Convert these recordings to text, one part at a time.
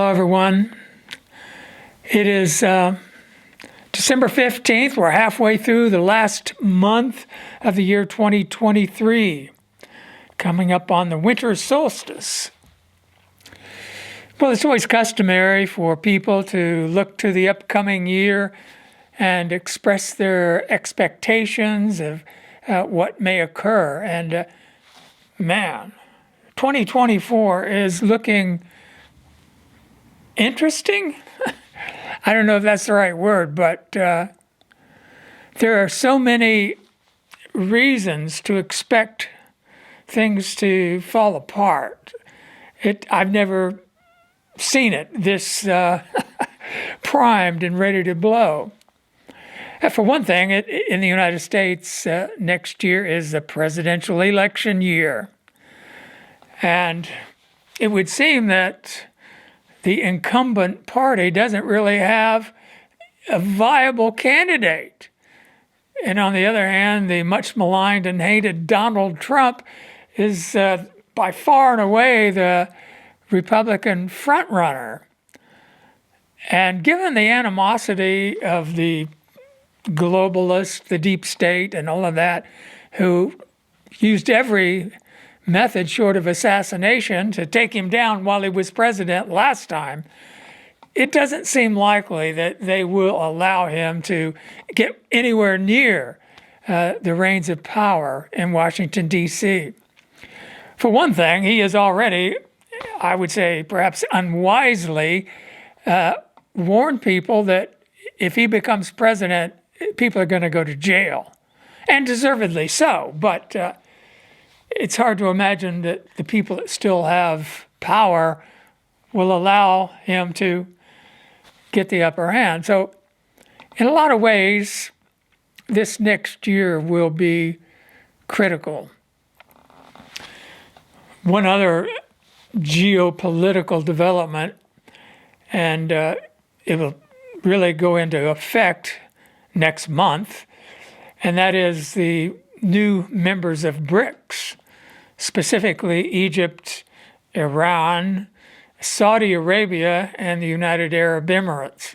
Hello, everyone. It is December 15th. We're halfway through the last month of the year 2023, coming up on the winter solstice. Well, it's always customary for people to look to the upcoming year and express their expectations of what may occur. And man, 2024 is looking interesting. I don't know if that's the right word, but there are so many reasons to expect things to fall apart. I've never seen it this primed and ready to blow. For one thing, in the United States, next year is the presidential election year. And it would seem that the incumbent party doesn't really have a viable candidate. And on the other hand, the much maligned and hated Donald Trump is by far and away the Republican frontrunner. And given the animosity of the globalists, the deep state, and all of that, who used every method short of assassination to take him down while he was president last time, it doesn't seem likely that they will allow him to get anywhere near the reins of power in Washington, D.C. For one thing, he has already, I would say perhaps unwisely, warned people that if he becomes president, people are going to go to jail, and deservedly so. But it's hard to imagine that the people that still have power will allow him to get the upper hand. So in a lot of ways, this next year will be critical. One other geopolitical development, and it will really go into effect next month, and that is the new members of BRICS, specifically Egypt, Iran, Saudi Arabia, and the United Arab Emirates.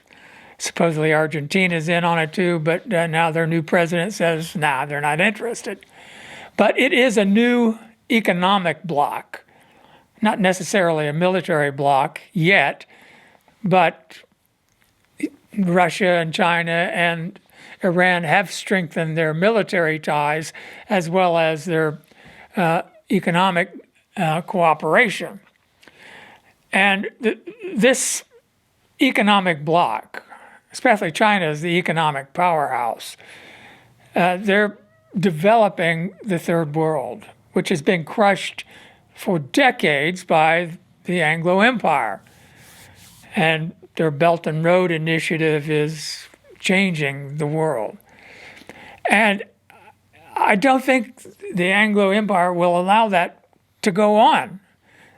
Supposedly Argentina's in on it too, but now their new president says, nah, they're not interested. But it is a new economic bloc, not necessarily a military bloc yet, but Russia and China and Iran have strengthened their military ties as well as their economic cooperation. And this economic bloc, especially China is the economic powerhouse, they're developing the third world, which has been crushed for decades by the Anglo Empire. And their Belt and Road Initiative is changing the world. And I don't think the Anglo Empire will allow that to go on.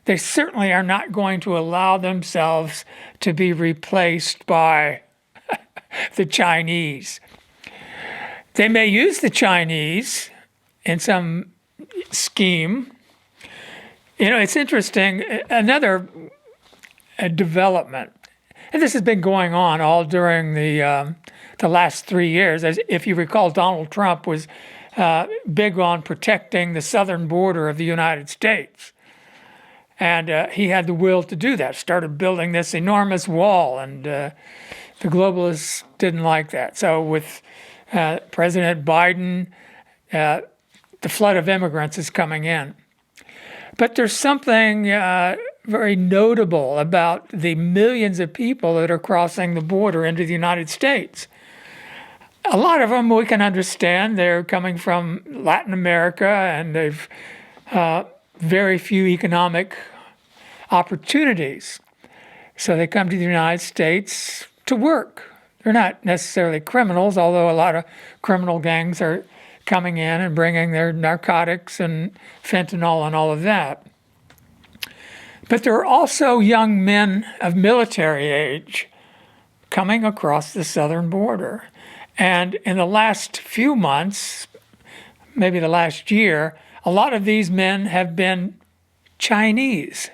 They certainly are not going to allow themselves to be replaced by the Chinese. They may use the Chinese in some scheme. You know, it's interesting, another development, and this has been going on all during the last 3 years. As if you recall, Donald Trump was big on protecting the southern border of the United States. And he had the will to do that, started building this enormous wall, and the globalists didn't like that. So with President Biden, the flood of immigrants is coming in. But there's something very notable about the millions of people that are crossing the border into the United States. A lot of them we can understand. They're coming from Latin America, and they've very few economic opportunities. So they come to the United States to work. They're not necessarily criminals, although a lot of criminal gangs are coming in and bringing their narcotics and fentanyl and all of that. But there are also young men of military age coming across the southern border. And in the last few months, maybe the last year, a lot of these men have been Chinese,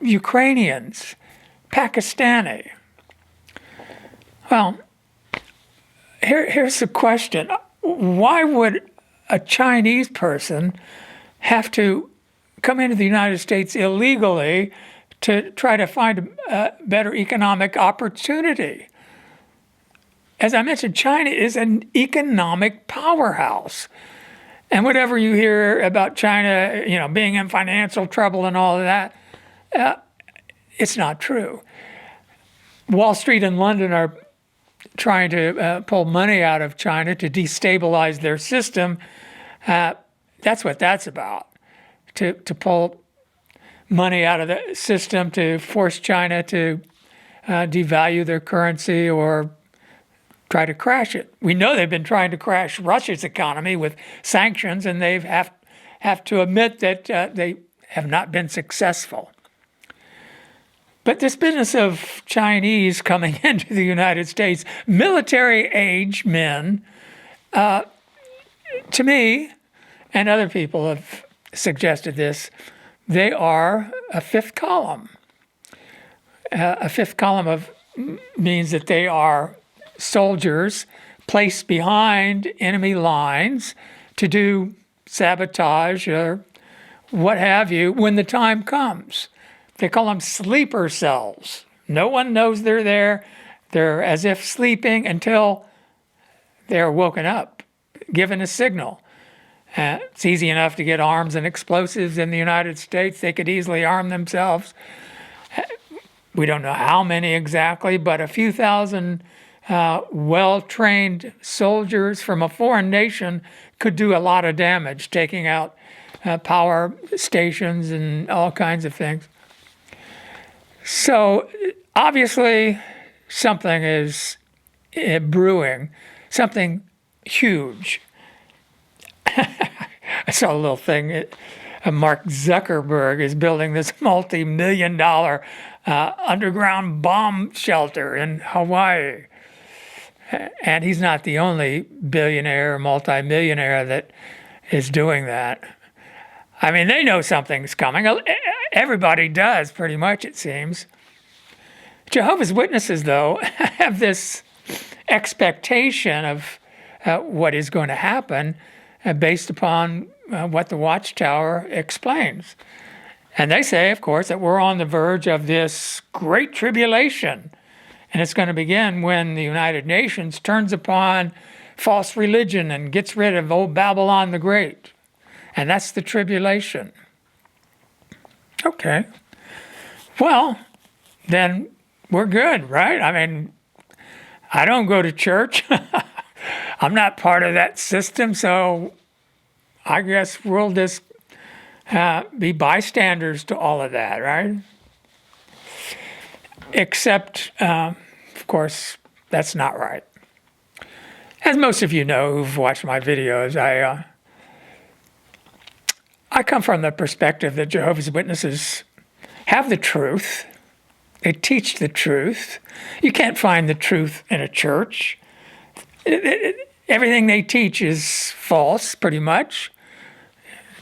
Ukrainians, Pakistani. Well, here's the question. Why would a Chinese person have to come into the United States illegally to try to find a better economic opportunity? As I mentioned, China is an economic powerhouse. And whatever you hear about China, being in financial trouble and all of that, it's not true. Wall Street and London are trying to pull money out of China to destabilize their system. That's what that's about, to pull money out of the system to force China to devalue their currency or try to crash it. We know they've been trying to crash Russia's economy with sanctions, and they have to admit that they have not been successful. But this business of Chinese coming into the United States, military-age men, to me, and other people have suggested this, they are a fifth column. A fifth column means that they are soldiers placed behind enemy lines to do sabotage or what have you when the time comes. They call them sleeper cells. No one knows they're there. They're as if sleeping until they're woken up, given a signal. It's easy enough to get arms and explosives in the United States. They could easily arm themselves. We don't know how many exactly, but a few thousand well-trained soldiers from a foreign nation could do a lot of damage, taking out power stations and all kinds of things. So obviously something is brewing, something huge. I saw a little thing. Mark Zuckerberg is building this multi-million-dollar underground bomb shelter in Hawaii. And he's not the only billionaire or multimillionaire that is doing that. I mean, they know something's coming. Everybody does, pretty much, it seems. Jehovah's Witnesses, though, have this expectation of what is going to happen based upon what the Watchtower explains. And they say, of course, that we're on the verge of this great tribulation. And it's going to begin when the United Nations turns upon false religion and gets rid of old Babylon the Great. And that's the tribulation. Okay. Well, then we're good, right? I mean, I don't go to church. I'm not part of that system, so I guess we'll just be bystanders to all of that, right? Except, of course, that's not right. As most of you know who've watched my videos, I come from the perspective that Jehovah's Witnesses have the truth. They teach the truth. You can't find the truth in a church. Everything they teach is false, pretty much.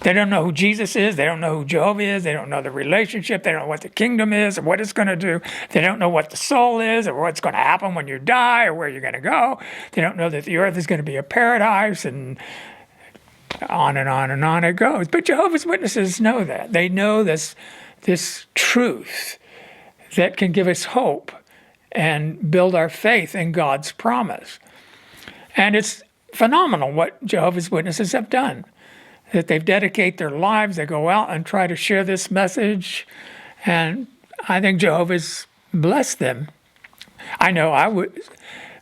They don't know who Jesus is. They don't know who Jehovah is. They don't know the relationship. They don't know what the kingdom is or what it's going to do. They don't know what the soul is or what's going to happen when you die or where you're going to go. They don't know that the earth is going to be a paradise, and on and on and on it goes. But Jehovah's Witnesses know that. They know this truth that can give us hope and build our faith in God's promise. And it's phenomenal what Jehovah's Witnesses have done. That they dedicate their lives, they go out and try to share this message, and I think Jehovah's blessed them. I know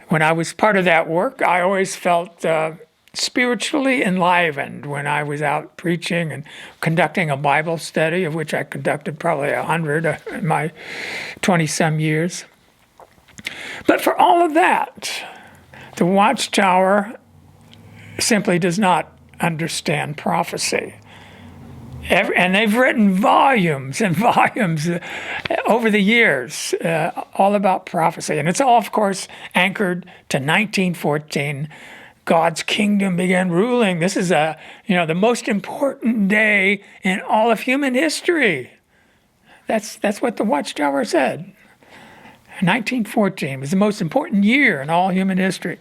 when I was part of that work, I always felt spiritually enlivened when I was out preaching and conducting a Bible study, of which I conducted probably 100 in my 20-some years. But for all of that, the Watchtower simply does not understand prophecy. And they've written volumes and volumes over the years all about prophecy. And it's all, of course, anchored to 1914. God's kingdom began ruling. This is the most important day in all of human history. That's what the Watchtower said. 1914 was the most important year in all human history.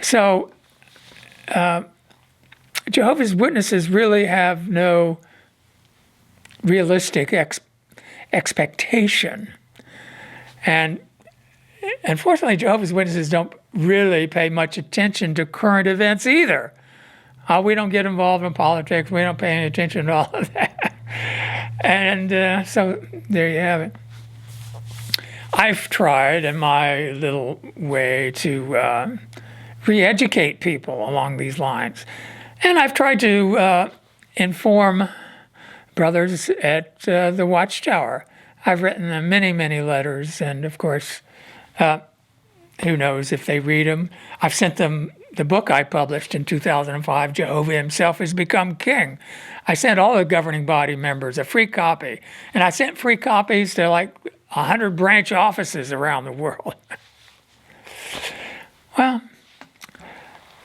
So Jehovah's Witnesses really have no realistic expectation. And unfortunately, Jehovah's Witnesses don't really pay much attention to current events either. We don't get involved in politics. We don't pay any attention to all of that. And so there you have it. I've tried in my little way to re-educate people along these lines. And I've tried to inform brothers at the Watchtower. I've written them many, many letters, and of course, who knows if they read them. I've sent them the book I published in 2005, Jehovah Himself Has Become King. I sent all the governing body members a free copy, and I sent free copies to like 100 branch offices around the world. Well,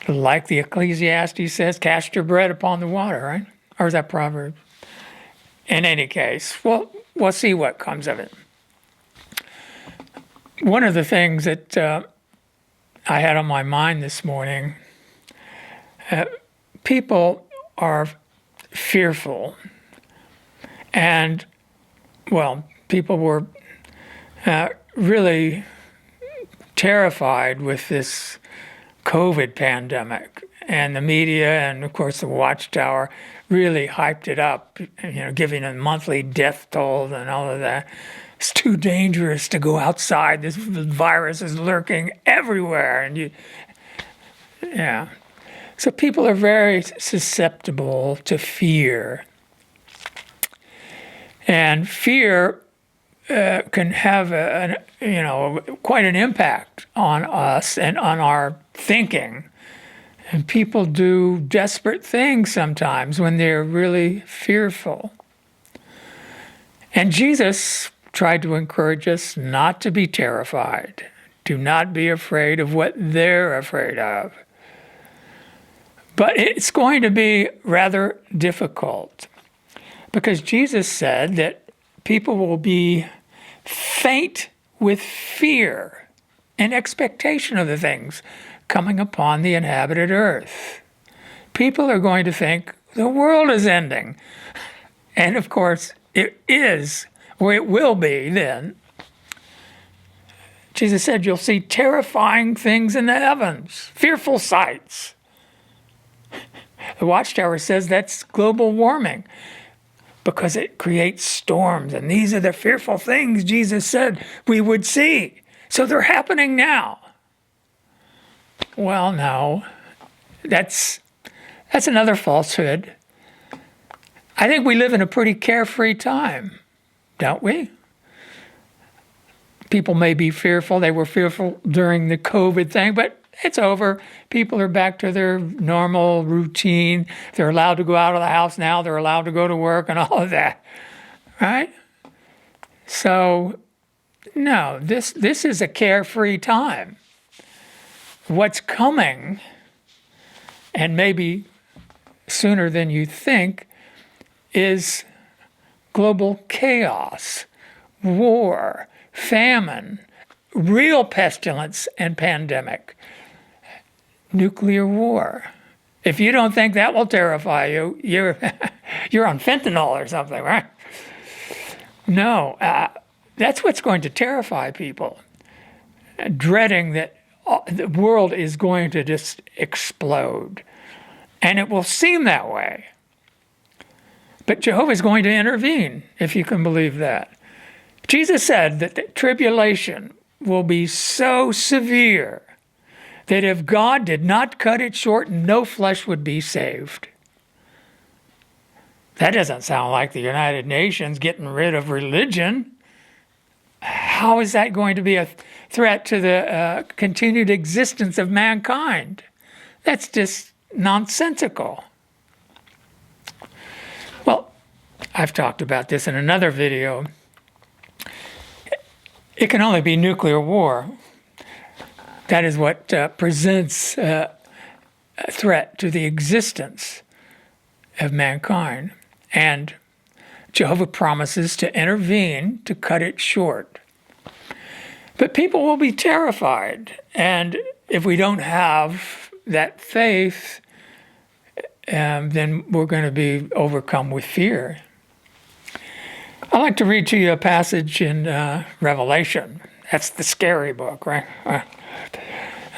like the Ecclesiastes says, cast your bread upon the water, right? Or is that Proverbs? In any case, well, we'll see what comes of it. One of the things that I had on my mind this morning, people are fearful. And, well, people were really terrified with this COVID pandemic. And the media and, of course, the Watchtower really hyped it up, giving a monthly death toll and all of that. It's too dangerous to go outside. This virus is lurking everywhere. And so people are very susceptible to fear. And fear can have quite an impact on us and on our thinking. And people do desperate things sometimes when they're really fearful. And Jesus tried to encourage us not to be terrified. Do not be afraid of what they're afraid of. But it's going to be rather difficult because Jesus said that people will be faint with fear and expectation of the things coming upon the inhabited earth. People are going to think the world is ending. And of course, it is, or it will be then. Jesus said, you'll see terrifying things in the heavens, fearful sights. The Watchtower says that's global warming because it creates storms. And these are the fearful things Jesus said we would see. So they're happening now. Well, no, that's another falsehood. I think we live in a pretty carefree time, don't we? People may be fearful. They were fearful during the COVID thing, but it's over. People are back to their normal routine. They're allowed to go out of the house now. They're allowed to go to work and all of that, right? So, no, this is a carefree time. What's coming, and maybe sooner than you think, is global chaos, war, famine, real pestilence and pandemic, nuclear war. If you don't think that will terrify you, you're on fentanyl or something, right? No, that's what's going to terrify people, dreading that the world is going to just explode. And it will seem that way. But Jehovah is going to intervene, if you can believe that. Jesus said that the tribulation will be so severe that if God did not cut it short, no flesh would be saved. That doesn't sound like the United Nations getting rid of religion. How is that going to be a threat to the continued existence of mankind? That's just nonsensical. Well, I've talked about this in another video. It can only be nuclear war. That is what presents a threat to the existence of mankind. And Jehovah promises to intervene to cut it short. But people will be terrified. And if we don't have that faith, then we're going to be overcome with fear. I'd like to read to you a passage in Revelation. That's the scary book, right?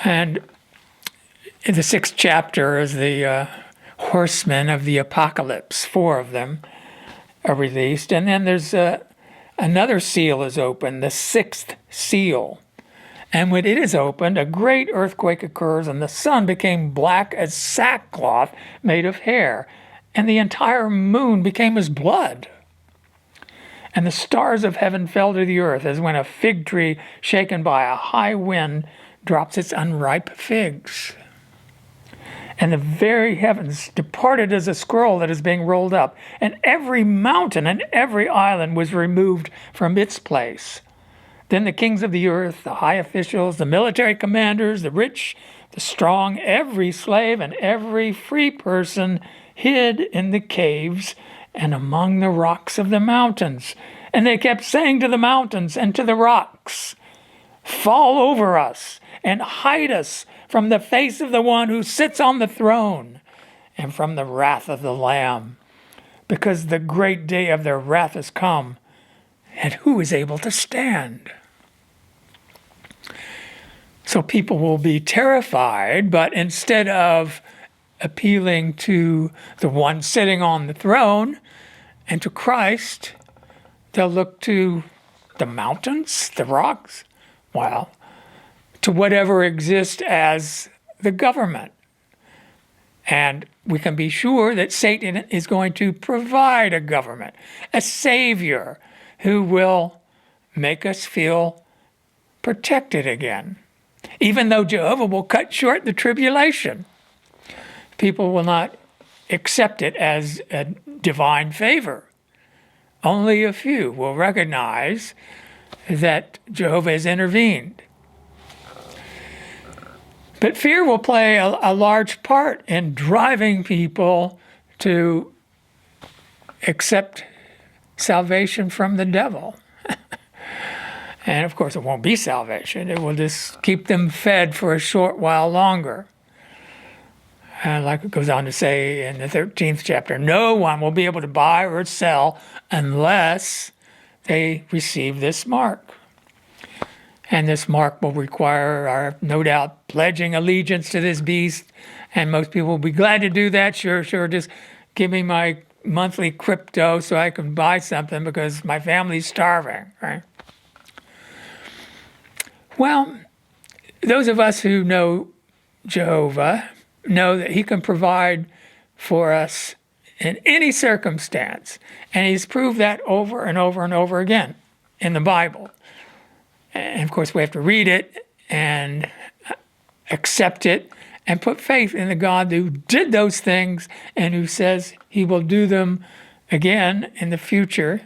And in the 6th chapter is the horsemen of the apocalypse. 4 of them are released. And then there's another seal is opened, the 6th seal. And when it is opened, a great earthquake occurs, and the sun became black as sackcloth made of hair, and the entire moon became as blood. And the stars of heaven fell to the earth, as when a fig tree shaken by a high wind drops its unripe figs. And the very heavens departed as a scroll that is being rolled up, and every mountain and every island was removed from its place. Then the kings of the earth, the high officials, the military commanders, the rich, the strong, every slave and every free person hid in the caves and among the rocks of the mountains. And they kept saying to the mountains and to the rocks, "Fall over us and hide us from the face of the one who sits on the throne and from the wrath of the Lamb, because the great day of their wrath has come, and who is able to stand?" So people will be terrified, but instead of appealing to the one sitting on the throne and to Christ, they'll look to the mountains, the rocks, well, to whatever exists as the government. And we can be sure that Satan is going to provide a government, a savior who will make us feel protected again. Even though Jehovah will cut short the tribulation, people will not accept it as a divine favor. Only a few will recognize that Jehovah has intervened. But fear will play a large part in driving people to accept salvation from the devil. And of course, it won't be salvation. It will just keep them fed for a short while longer. And like it goes on to say in the 13th chapter, no one will be able to buy or sell unless they receive this mark. And this mark will require, no doubt, pledging allegiance to this beast. And most people will be glad to do that. Sure, just give me my monthly crypto so I can buy something because my family's starving, right? Well, those of us who know Jehovah know that he can provide for us in any circumstance. And he's proved that over and over and over again in the Bible. And of course, we have to read it and accept it and put faith in the God who did those things and who says he will do them again in the future.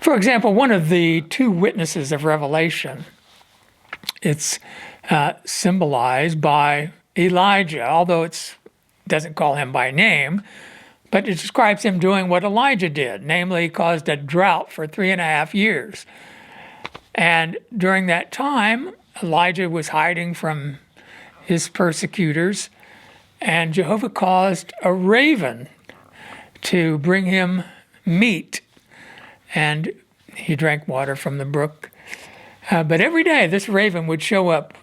For example, one of the 2 witnesses of Revelation, it's symbolized by Elijah, although it doesn't call him by name, but it describes him doing what Elijah did, namely caused a drought for 3.5 years. And during that time, Elijah was hiding from his persecutors, and Jehovah caused a raven to bring him meat, and he drank water from the brook. But every day, this raven would show up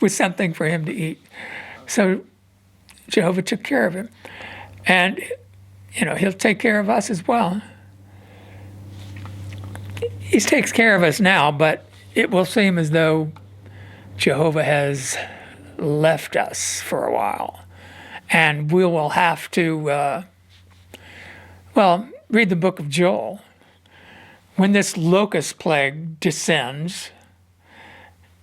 with something for him to eat. So Jehovah took care of him. And, he'll take care of us as well. He takes care of us now, but it will seem as though Jehovah has left us for a while. And we will have to, read the book of Joel. When this locust plague descends,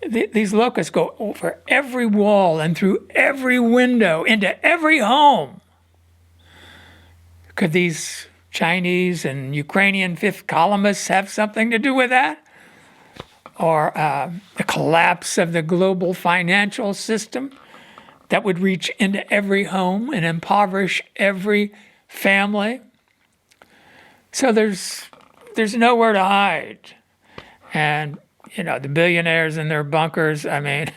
these locusts go over every wall and through every window into every home. Could these Chinese and Ukrainian fifth columnists have something to do with that? Or the collapse of the global financial system that would reach into every home and impoverish every family? So there's nowhere to hide. And, you know, the billionaires in their bunkers, I mean,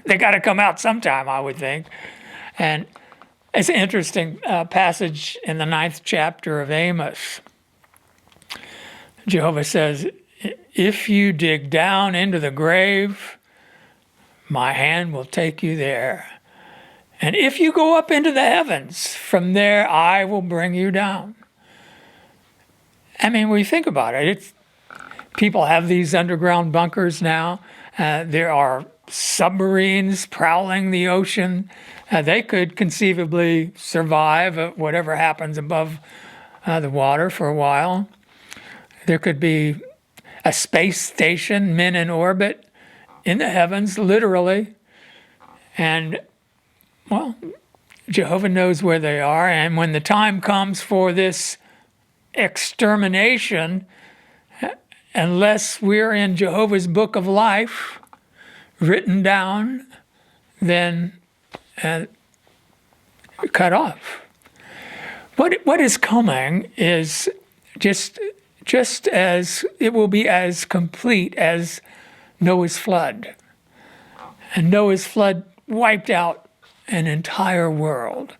they got to come out sometime, I would think. And it's an interesting passage in the 9th chapter of Amos. Jehovah says, if you dig down into the grave, my hand will take you there. And if you go up into the heavens, from there I will bring you down. I mean, when you think about it, people have these underground bunkers now. There are submarines prowling the ocean. They could conceivably survive whatever happens above the water for a while. There could be a space station, men in orbit, in the heavens, literally. And, well, Jehovah knows where they are. And when the time comes for this extermination, unless we're in Jehovah's book of life, written down, then cut off. What is coming is just as it will be as complete as Noah's flood. And Noah's flood wiped out an entire world.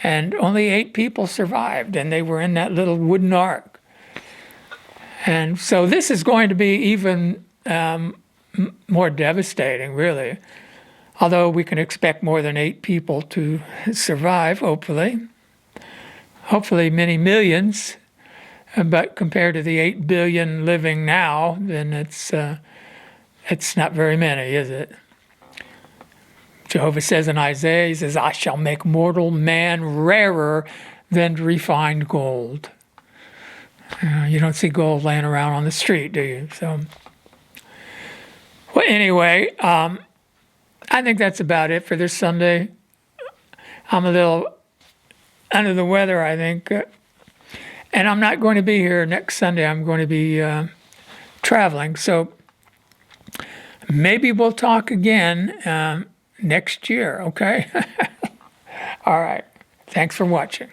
And only 8 people survived, and they were in that little wooden ark. And so this is going to be even more devastating, really. Although we can expect more than 8 people to survive, hopefully. Hopefully many millions. But compared to the 8 billion living now, then it's not very many, is it? Jehovah says in Isaiah, he says, I shall make mortal man rarer than refined gold. You don't see gold laying around on the street, do you? So, well, anyway, I think that's about it for this Sunday. I'm a little under the weather, I think. And I'm not going to be here next Sunday. I'm going to be traveling. So maybe we'll talk again next year, okay? All right. Thanks for watching.